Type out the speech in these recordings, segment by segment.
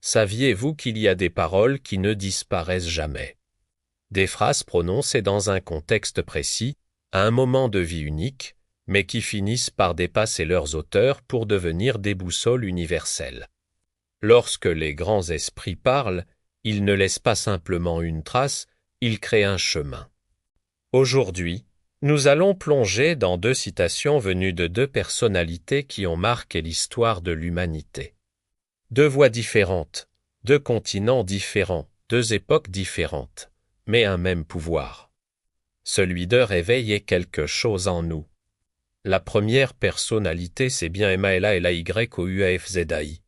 Saviez-vous qu'il y a des paroles qui ne disparaissent jamais? Des phrases prononcées dans un contexte précis, à un moment de vie unique, mais qui finissent par dépasser leurs auteurs pour devenir des boussoles universelles. Lorsque les grands esprits parlent, ils ne laissent pas simplement une trace, ils créent un chemin. Aujourd'hui, nous allons plonger dans deux citations venues de deux personnalités qui ont marqué l'histoire de l'humanité. Deux voix différentes, deux continents différents, deux époques différentes, mais un même pouvoir. Celui de réveiller quelque chose en nous. La première personnalité, c'est bien Emaela Elayyouafzai.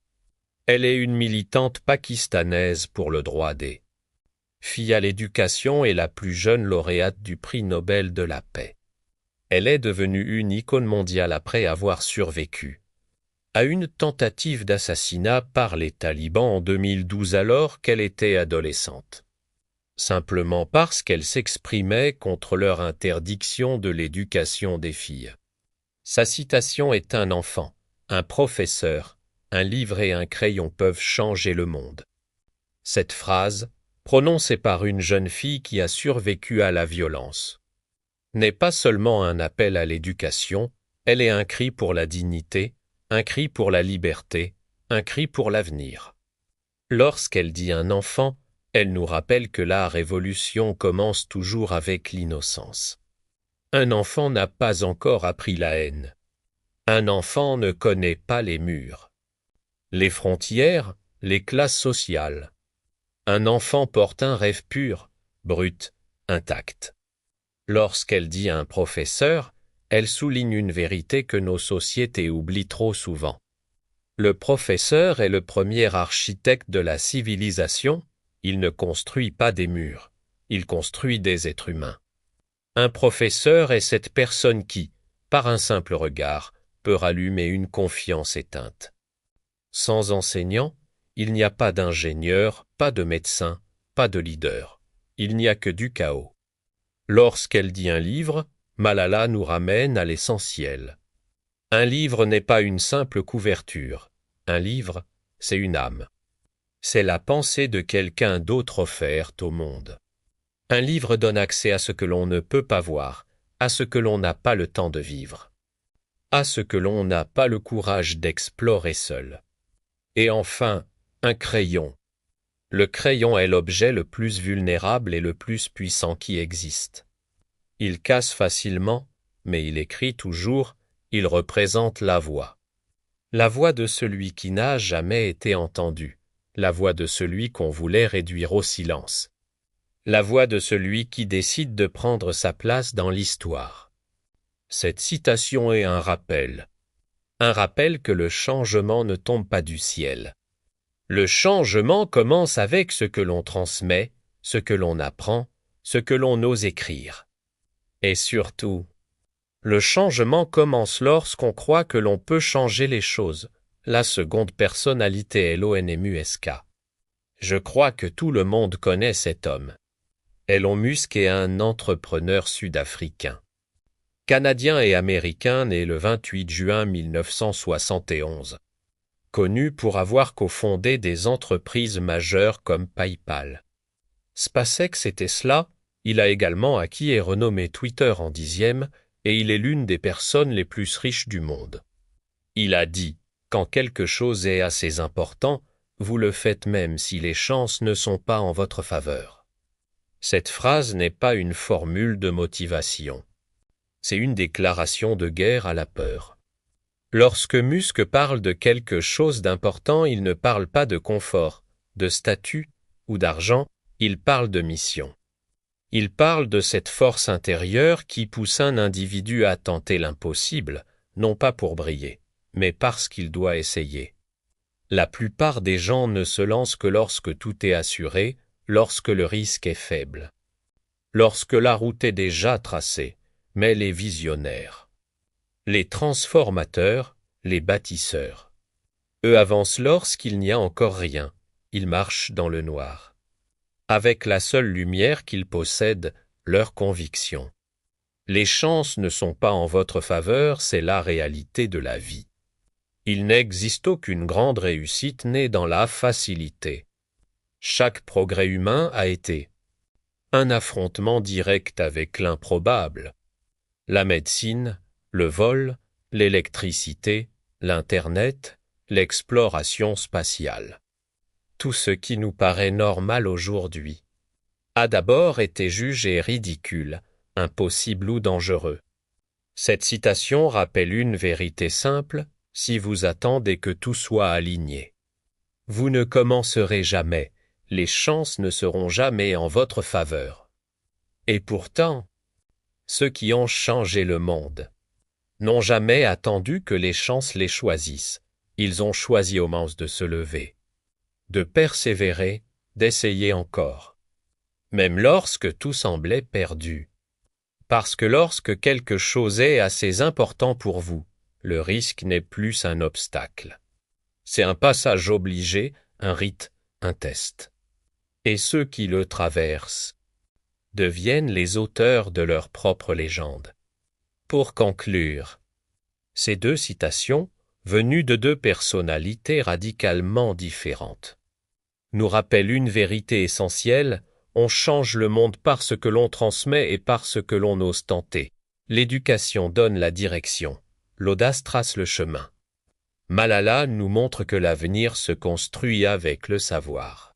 Elle est une militante pakistanaise pour le droit des filles à l'éducation et la plus jeune lauréate du prix Nobel de la paix. Elle est devenue une icône mondiale après avoir survécu à une tentative d'assassinat par les talibans en 2012 alors qu'elle était adolescente. Simplement parce qu'elle s'exprimait contre leur interdiction de l'éducation des filles. Sa citation est: un enfant, un professeur, un livre et un crayon peuvent changer le monde. Cette phrase, prononcée par une jeune fille qui a survécu à la violence, n'est pas seulement un appel à l'éducation, elle est un cri pour la dignité, un cri pour la liberté, un cri pour l'avenir. Lorsqu'elle dit un enfant, elle nous rappelle que la révolution commence toujours avec l'innocence. Un enfant n'a pas encore appris la haine. Un enfant ne connaît pas les murs, les frontières, les classes sociales. Un enfant porte un rêve pur, brut, intact. Lorsqu'elle dit un professeur, elle souligne une vérité que nos sociétés oublient trop souvent. Le professeur est le premier architecte de la civilisation, il ne construit pas des murs, il construit des êtres humains. Un professeur est cette personne qui, par un simple regard, peut rallumer une confiance éteinte. Sans enseignant, il n'y a pas d'ingénieur, pas de médecin, pas de leader. Il n'y a que du chaos. Lorsqu'elle dit un livre, Malala nous ramène à l'essentiel. Un livre n'est pas une simple couverture. Un livre, c'est une âme. C'est la pensée de quelqu'un d'autre offerte au monde. Un livre donne accès à ce que l'on ne peut pas voir, à ce que l'on n'a pas le temps de vivre, à ce que l'on n'a pas le courage d'explorer seul. Et enfin, un crayon. Le crayon est l'objet le plus vulnérable et le plus puissant qui existe. Il casse facilement, mais il écrit toujours, il représente la voix. La voix de celui qui n'a jamais été entendu, la voix de celui qu'on voulait réduire au silence. La voix de celui qui décide de prendre sa place dans l'histoire. Cette citation est un rappel que le changement ne tombe pas du ciel. Le changement commence avec ce que l'on transmet, ce que l'on apprend, ce que l'on ose écrire. Et surtout, le changement commence lorsqu'on croit que l'on peut changer les choses. La seconde personnalité est Elon Musk. Je crois que tout le monde connaît cet homme. Elon Musk est un entrepreneur sud-africain. Canadien et américain né le 28 juin 1971. Connu pour avoir cofondé des entreprises majeures comme PayPal, SpaceX et Tesla, il a également acquis et renommé Twitter en 10e, et il est l'une des personnes les plus riches du monde. Il a dit « Quand quelque chose est assez important, vous le faites même si les chances ne sont pas en votre faveur. » Cette phrase n'est pas une formule de motivation. C'est une déclaration de guerre à la peur. Lorsque Musk parle de quelque chose d'important, il ne parle pas de confort, de statut ou d'argent, il parle de mission. Il parle de cette force intérieure qui pousse un individu à tenter l'impossible, non pas pour briller, mais parce qu'il doit essayer. La plupart des gens ne se lancent que lorsque tout est assuré, lorsque le risque est faible. Lorsque la route est déjà tracée, mais les visionnaires, les transformateurs, les bâtisseurs. Eux avancent lorsqu'il n'y a encore rien, ils marchent dans le noir. Avec la seule lumière qu'ils possèdent, leur conviction. Les chances ne sont pas en votre faveur, c'est la réalité de la vie. Il n'existe aucune grande réussite née dans la facilité. Chaque progrès humain a été un affrontement direct avec l'improbable. La médecine, le vol, l'électricité, l'Internet, l'exploration spatiale. Tout ce qui nous paraît normal aujourd'hui a d'abord été jugé ridicule, impossible ou dangereux. Cette citation rappelle une vérité simple: si vous attendez que tout soit aligné, vous ne commencerez jamais, les chances ne seront jamais en votre faveur. Et pourtant, ceux qui ont changé le monde n'ont jamais attendu que les chances les choisissent. Ils ont choisi au moins de se lever, de persévérer, d'essayer encore. Même lorsque tout semblait perdu. Parce que lorsque quelque chose est assez important pour vous, le risque n'est plus un obstacle. C'est un passage obligé, un rite, un test. Et ceux qui le traversent deviennent les auteurs de leur propre légende. Pour conclure, ces deux citations, venues de deux personnalités radicalement différentes, nous rappellent une vérité essentielle: on change le monde par ce que l'on transmet et par ce que l'on ose tenter. L'éducation donne la direction, l'audace trace le chemin. Malala nous montre que l'avenir se construit avec le savoir.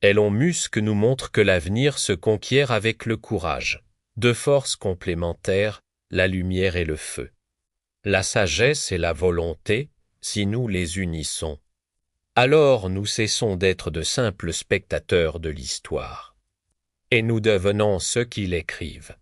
Elon Musk nous montre que l'avenir se conquiert avec le courage. Deux forces complémentaires, la lumière et le feu. La sagesse et la volonté, si nous les unissons, alors nous cessons d'être de simples spectateurs de l'histoire, et nous devenons ceux qui l'écrivent.